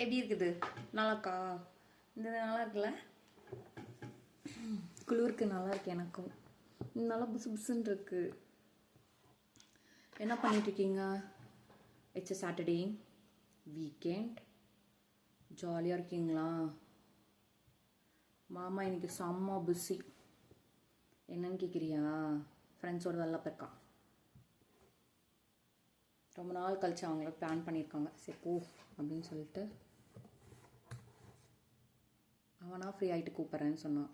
எப்படி இருக்குது? நல்லாக்கா? இந்த நல்லா இருக்குல்ல? குளிருக்கு நல்லா இருக்கு. எனக்கும் நல்லா புசு புசுன்னு இருக்கு. என்ன பண்ணிட்டுருக்கீங்க? It's Saturday weekend. ஜாலியாக இருக்கீங்களா? மாமா இன்னைக்கு செம்ம பிஸி. என்னன்னு கேட்குறியா? ஃப்ரெண்ட்ஸோட வெளில போயிருக்கான். ரொம்ப நாள் கழிச்சு அவங்கள பிளான் பண்ணியிருக்காங்க. சரி போ அப்படின்னு சொல்லிட்டு அவனா ஃப்ரீ ஆகிட்டு கூப்பிட்றேன்னு சொன்னான்.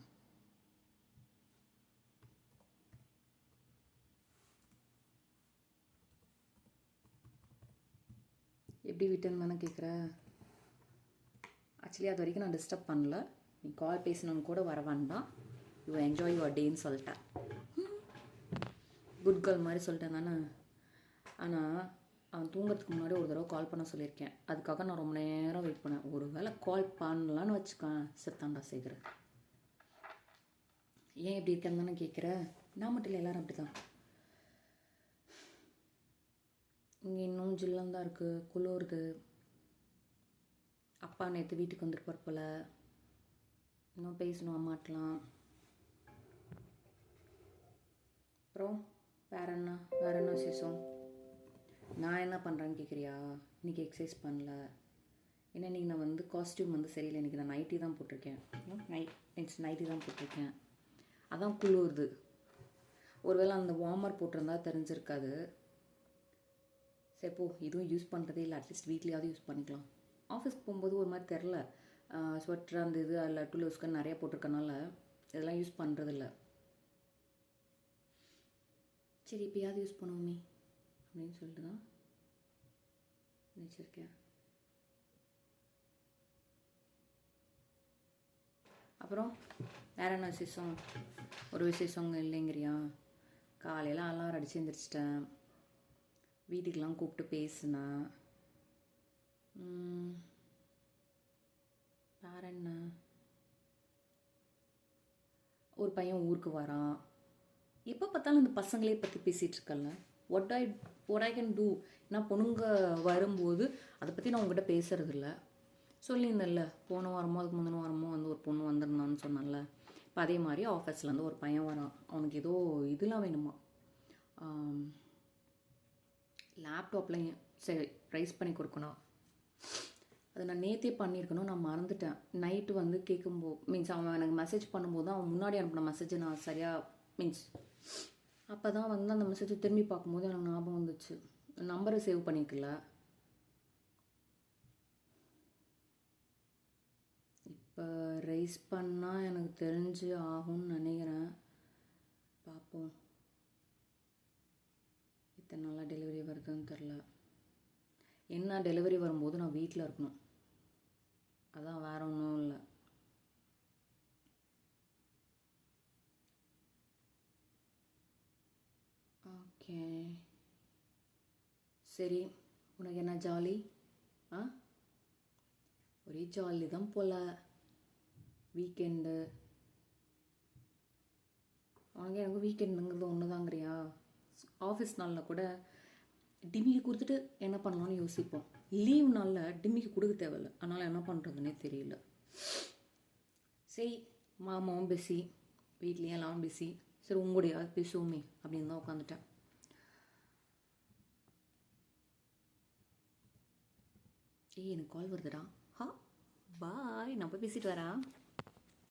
எப்படி விட்டுன்னு தானே கேட்குற? ஆக்சுவலி அது வரைக்கும் நான் டிஸ்டர்ப் பண்ணல. நீ கால் பேசணுன்னு கூட வர வேண்டாம். யூ என்ஜாய் யுவர் டேன்னு சொல்லிட்டேன். குட் கேர்ள் மாதிரி சொல்லிட்டேன் தானே. ஆனால் அவன் தூங்குறதுக்கு முன்னாடி ஒரு தடவை கால் பண்ண சொல்லியிருக்கேன். அதுக்காக நான் ரொம்ப நேரம் வெயிட் பண்ணேன். ஒரு வேளை கால் பண்ணலான்னு வச்சுக்கேன், செத்தாண்டா சேகர். ஏன் எப்படி இருக்கேன்னு தானே கேட்குற? நான் மட்டும் இல்லை, எல்லோரும் அப்படி தான். இங்கே இன்னும் ஜில்லம் தான் இருக்குது, குளிருது. அப்பா நேற்று வீட்டுக்கு வந்துருப்பார் போல். இன்னும் பேசணும் அம்மாட்டலாம். அப்புறம் வேற என்ன விசேஷம்? நான் என்ன பண்ணுறேன்னு கேட்குறியா? இன்றைக்கி எக்ஸசைஸ் பண்ணல. ஏன்னா இன்றைக்கி நான் காஸ்ட்யூம் சரியில்லை. இன்றைக்கி நான் நைட்டி தான் போட்டிருக்கேன். நைட்டி தான் போட்டிருக்கேன். அதான் குளிருது. ஒருவேளை அந்த வார்மர் போட்டிருந்தா தெரிஞ்சிருக்காது. சரி போ, இதுவும் யூஸ் பண்ணுறதே இல்லை. அட்லீஸ்ட் வீட்லேயாவது யூஸ் பண்ணிக்கலாம். ஆஃபீஸ்க்கு போகும்போது ஒரு மாதிரி தெரில, ஸ்வெட்டர் அந்த இது அதில் டூலோஸ்க்கு நிறையா போட்டிருக்கனால இதெல்லாம் யூஸ் பண்ணுறதில்ல. சரி இப்போயாவது யூஸ் பண்ணுவோமே அப்படின்னு சொல்லிட்டு தான் நினச்சிருக்கேன். அப்புறம் வேறு என்ன விசேஷம்? ஒரு விசேஷங்க இல்லைங்கிறியா? காலையில் அலாரம் அடித்து எழுந்திரிச்சிட்டேன். வீட்டுக்கெலாம் கூப்பிட்டு பேசினேன். வேற என்ன? ஒரு பையன் ஊருக்கு வரான். எப்போ பார்த்தாலும் இந்த பசங்களே பற்றி பேசிகிட்டு இருக்கல. what I can do. நான் பொண்ணுங்க வரும்போது அதை பற்றி நான் உங்கள்கிட்ட பேசுகிறதில்ல. சொல்லியிருந்தேன்ல, போன வாரமோ அதுக்கு முந்தின வாரமோ ஒரு பொண்ணு வந்திருந்தான்னு சொன்னால. இப்போ அதே மாதிரி ஆஃபீஸ்லேருந்து ஒரு பையன் வரான். அவனுக்கு ஏதோ இதெல்லாம் வேணுமா, லேப்டாப்பில் சரி ப்ரைஸ் பண்ணி கொடுக்கணும். அதை நான் நேற்றே பண்ணியிருக்கணும், நான் மறந்துட்டேன். நைட்டு கேட்கும்போது மீன்ஸ் அவன் எனக்கு மெசேஜ் பண்ணும்போது அவன் முன்னாடி அனுப்பின மெசேஜை நான் சரியாக மீன்ஸ் அப்போ தான் அந்த மெசேஜை திரும்பி பார்க்கும்போது எனக்கு ஞாபகம் வந்துச்சு. நம்பரை சேவ் பண்ணிக்கல. இப்போ ரைஸ் பண்ணால் எனக்கு தெரிஞ்சு ஆகும்னு நினைக்கிறேன். பார்ப்போம். இத்தனை நாளாக டெலிவரி வருதுன்னு தெரில. என்ன டெலிவரி வரும்போது நான் வீட்டில் இருக்கணும், அதான் வேற ஒன்றும் இல்லை. ஓகே சரி, உனக்கு என்ன ஜாலி? ஒரே ஜாலி தான் போல். வீக்கெண்டு உனக்கு எனக்கு வீக்கெண்டுங்கிறது ஒன்று தாங்கிறியா? ஆஃபீஸ் நாளில் கூட டிமிக்கு கொடுத்துட்டு என்ன பண்ணலான்னு யோசிப்போம். லீவ் நாளில் டிமிக்கு கொடுக்க தேவையில்லை. அதனால் என்ன பண்ணுறதுனே தெரியல. சரி, மாமாவும் பிஸி, வீட்லேயும் எல்லாம் பிஸி. சரி உங்களுடையாவது பேசுவோமே அப்படின்னு தான் உட்காந்துட்டேன். எனக்கு கால் வருதுடா. பாய், நான் போய் பேசிட்டு வரேன்.